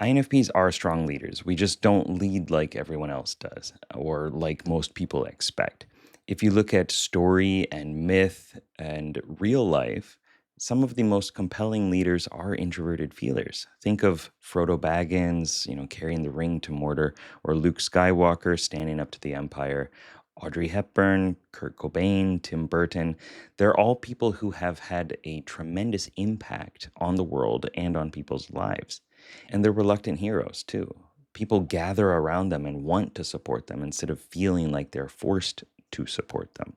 INFPs are strong leaders. We just don't lead like everyone else does or like most people expect. If you look at story and myth and real life, some of the most compelling leaders are introverted feelers. Think of Frodo Baggins, carrying the ring to Mordor, or Luke Skywalker standing up to the Empire, Audrey Hepburn, Kurt Cobain, Tim Burton. They're all people who have had a tremendous impact on the world and on people's lives. And they're reluctant heroes too. People gather around them and want to support them instead of feeling like they're forced to support them.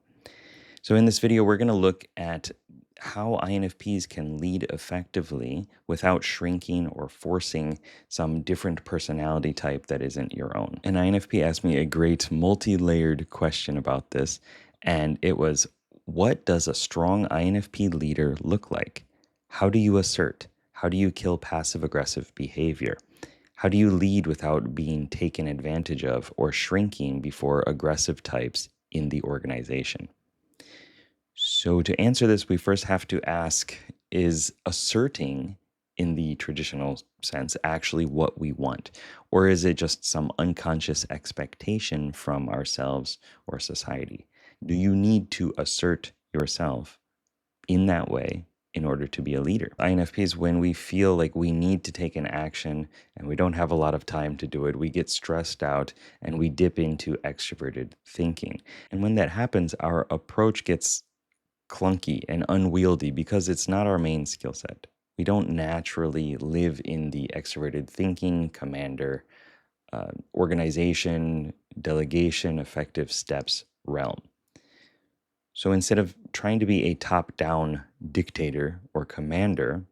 So in this video, we're going to look at how INFPs can lead effectively without shrinking or forcing some different personality type that isn't your own. An INFP asked me a great multi-layered question about this, and it was, what does a strong INFP leader look like? How do you assert? How do you kill passive-aggressive behavior? How do you lead without being taken advantage of or shrinking before aggressive types in the organization? So to answer this, we first have to ask, is asserting in the traditional sense actually what we want? Or is it just some unconscious expectation from ourselves or society? Do you need to assert yourself in that way in order to be a leader? INFPs, when we feel like we need to take an action and we don't have a lot of time to do it, we get stressed out and we dip into extroverted thinking. And when that happens, our approach gets clunky and unwieldy because it's not our main skill set. We don't naturally live in the extroverted thinking, commander, organization, delegation, effective steps realm. So instead of trying to be a top-down dictator or commander,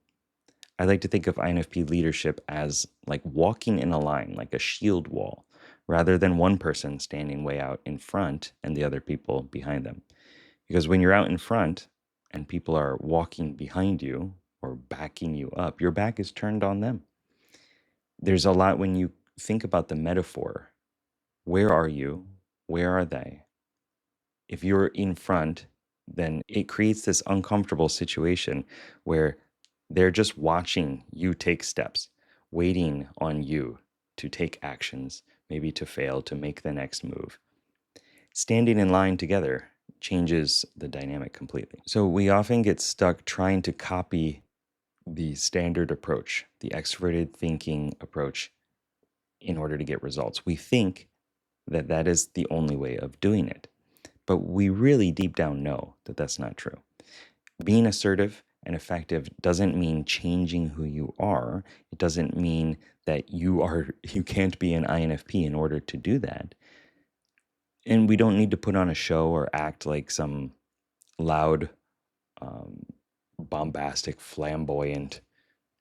I like to think of INFP leadership as like walking in a line, like a shield wall, rather than one person standing way out in front and the other people behind them. Because when you're out in front and people are walking behind you or backing you up, your back is turned on them. There's a lot when you think about the metaphor. Where are you? Where are they? If you're in front, then it creates this uncomfortable situation where they're just watching you take steps, waiting on you to take actions, maybe to fail, to make the next move. Standing in line together changes the dynamic completely. So we often get stuck trying to copy the standard approach, the extroverted thinking approach, in order to get results. We think that that is the only way of doing it, but we really deep down know that that's not true. Being assertive and effective doesn't mean changing who you are. It doesn't mean that you can't be an INFP in order to do that. And we don't need to put on a show or act like some loud, bombastic, flamboyant,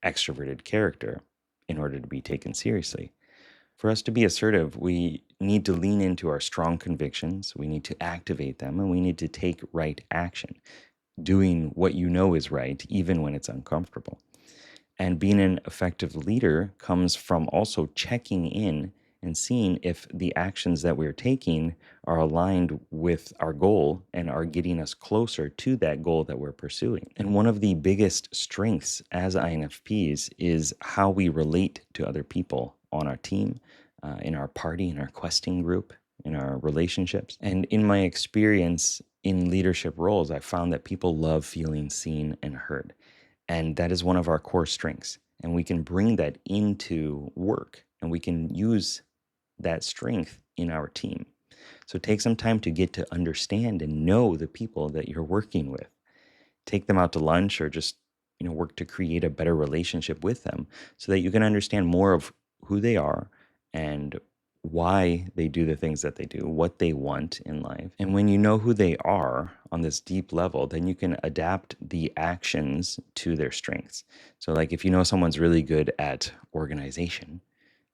extroverted character in order to be taken seriously. For us to be assertive, we need to lean into our strong convictions, we need to activate them, and we need to take right action, doing what you know is right, even when it's uncomfortable. And being an effective leader comes from also checking in and seeing if the actions that we're taking are aligned with our goal and are getting us closer to that goal that we're pursuing. And one of the biggest strengths as INFPs is how we relate to other people on our team, in our party, in our questing group, in our relationships. And in my experience in leadership roles, I found that people love feeling seen and heard. And that is one of our core strengths. And we can bring that into work and we can use that strength in our team. So take some time to get to understand and know the people that you're working with. Take them out to lunch or just, work to create a better relationship with them so that you can understand more of who they are and why they do the things that they do, what they want in life. And when you know who they are on this deep level, then you can adapt the actions to their strengths. So like if you know someone's really good at organization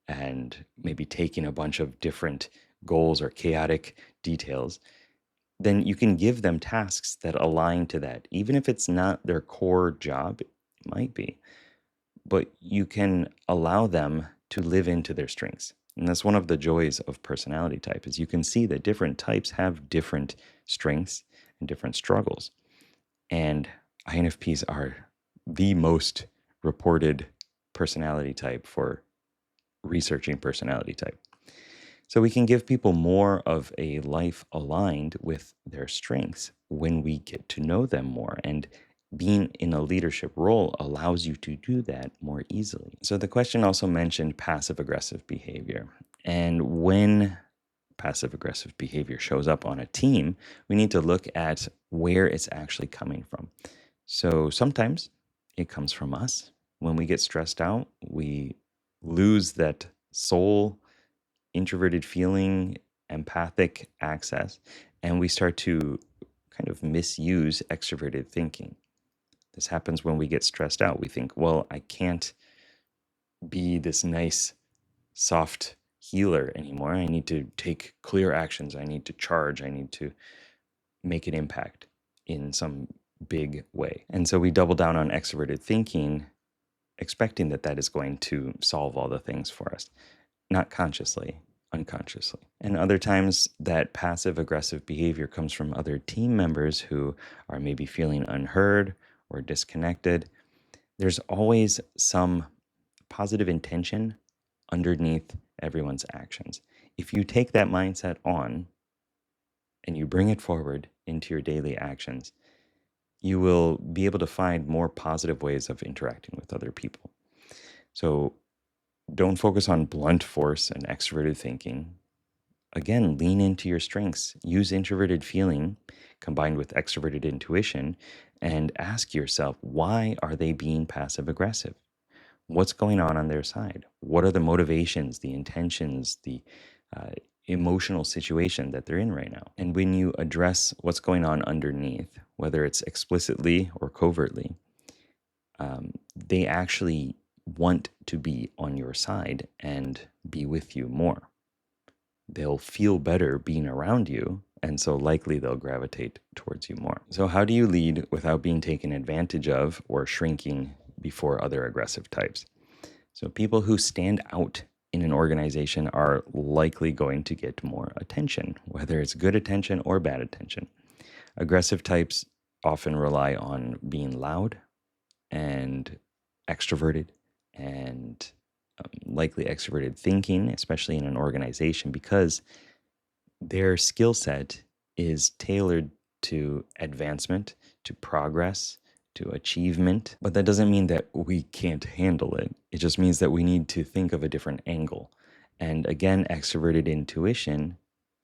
and maybe taking a bunch of different goals or chaotic details, then you can give them tasks that align to that. Even if it's not their core job, it might be, but you can allow them to live into their strengths. And that's one of the joys of personality type is you can see that different types have different strengths and different struggles. And INFPs are the most reported personality type for researching personality type. So we can give people more of a life aligned with their strengths when we get to know them more. And being in a leadership role allows you to do that more easily. So the question also mentioned passive aggressive behavior. And when passive aggressive behavior shows up on a team, we need to look at where it's actually coming from. So sometimes it comes from us. When we get stressed out, we lose that soul, introverted feeling, empathic access, and we start to kind of misuse extroverted thinking. This happens when we get stressed out. We think, well, I can't be this nice, soft healer anymore. I need to take clear actions. I need to charge. I need to make an impact in some big way. And so we double down on extroverted thinking, expecting that that is going to solve all the things for us, not consciously, unconsciously. And other times that passive aggressive behavior comes from other team members who are maybe feeling unheard or disconnected. There's always some positive intention underneath everyone's actions. If you take that mindset on and you bring it forward into your daily actions, you will be able to find more positive ways of interacting with other people. So don't focus on blunt force and extroverted thinking. Again, lean into your strengths. Use introverted feeling combined with extroverted intuition and ask yourself, why are they being passive aggressive? What's going on their side? What are the motivations, the intentions, the uh, emotional situation that they're in right now? And when you address what's going on underneath, whether it's explicitly or covertly, they actually want to be on your side and be with you more. They'll feel better being around you, and so likely they'll gravitate towards you more. So how do you lead without being taken advantage of or shrinking before other aggressive types? So people who stand out in an organization are likely going to get more attention, whether it's good attention or bad attention. Aggressive types often rely on being loud and extroverted and likely extroverted thinking, especially in an organization, because their skill set is tailored to advancement, to progress, to achievement. But that doesn't mean that we can't handle it. It just means that we need to think of a different angle. And again, extroverted intuition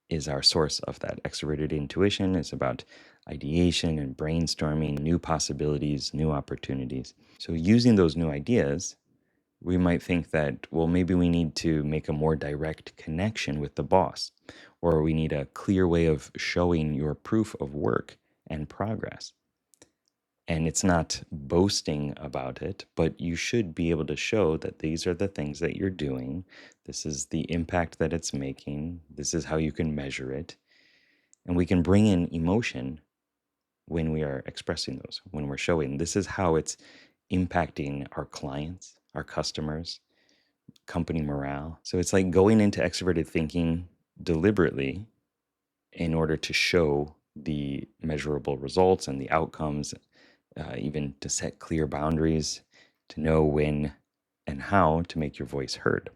is our source of that. Extroverted intuition is about ideation and brainstorming, new possibilities, new opportunities. So using those new ideas, we might think that, well, maybe we need to make a more direct connection with the boss, or we need a clear way of showing your proof of work and progress. And it's not boasting about it, but you should be able to show that these are the things that you're doing. This is the impact that it's making. This is how you can measure it. And we can bring in emotion when we are expressing those, when we're showing this is how it's impacting our clients, our customers, company morale. So it's like going into extroverted thinking deliberately in order to show the measurable results and the outcomes, even to set clear boundaries, to know when and how to make your voice heard.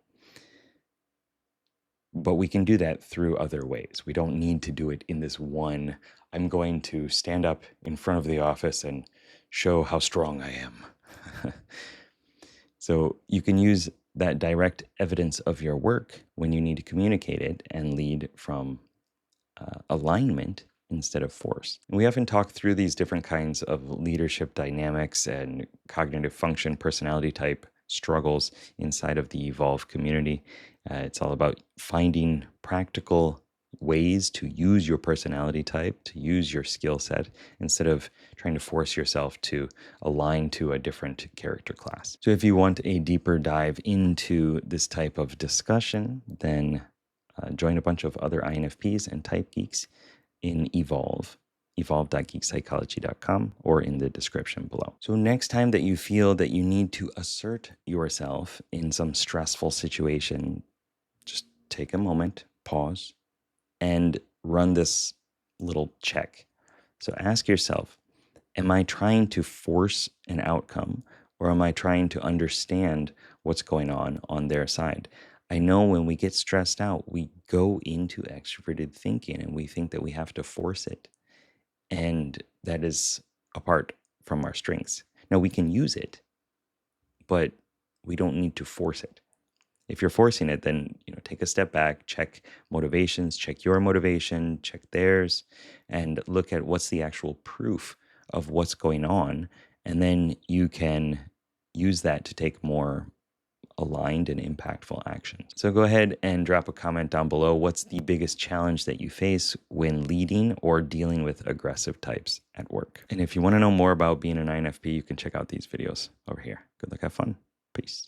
But we can do that through other ways. We don't need to do it in this one, I'm going to stand up in front of the office and show how strong I am. So you can use that direct evidence of your work when you need to communicate it and lead from alignment instead of force. And we often talk through these different kinds of leadership dynamics and cognitive function, personality type struggles inside of the Evolve community. It's all about finding practical ways to use your personality type, to use your skill set, instead of trying to force yourself to align to a different character class. So if you want a deeper dive into this type of discussion, then join a bunch of other INFPs and type geeks in Evolve, evolve.geekpsychology.com, or in the description below. So next time that you feel that you need to assert yourself in some stressful situation, just take a moment, pause, and run this little check. So ask yourself, am I trying to force an outcome, or am I trying to understand what's going on their side? I know when we get stressed out, we go into extroverted thinking and we think that we have to force it. And that is apart from our strengths. Now, we can use it, but we don't need to force it. If you're forcing it, then take a step back, check motivations, check your motivation, check theirs, and look at what's the actual proof of what's going on. And then you can use that to take more aligned and impactful actions. So go ahead and drop a comment down below. What's the biggest challenge that you face when leading or dealing with aggressive types at work? And if you want to know more about being an INFP, you can check out these videos over here. Good luck, have fun. Peace.